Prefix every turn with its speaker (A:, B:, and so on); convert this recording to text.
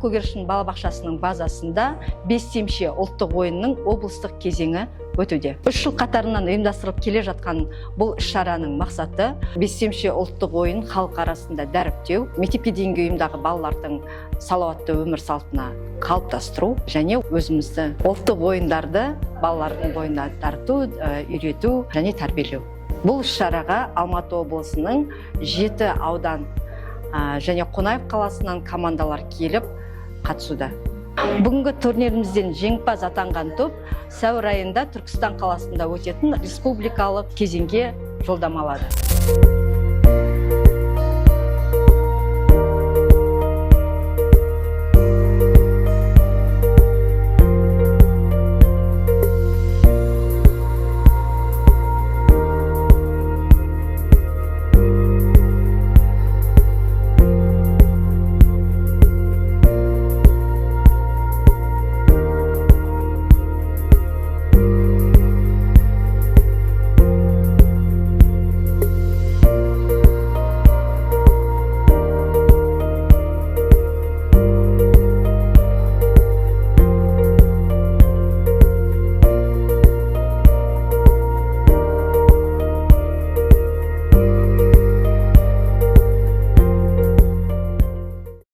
A: көгершін балабақшасының базасында Бестемше ұлттық ойынның облыстық кезеңі өтуде. 3 жыл қатарынан ұйымдастырылып келе жатқан бұл іс-шараның мақсаты Бестемше ұлттық ойын халық арасында дәріптеу, мектепке дейінгі ұйымдағы балалардың салауатты өмір салтына қалыптастыру және өзімізді ұлттық ойындарды балалардың бойына тарту, үйрету және тәрбиелеу. Бұл іс-шараға Алматы облысының 7 аудан және Қонаев қаласынан командалар келіп қатысуда. Бүгінгі турнирімізден жеңімпаз атанған топ сәуір айында Түркістан қаласында өтетін республикалық кезеңге жолдама алады.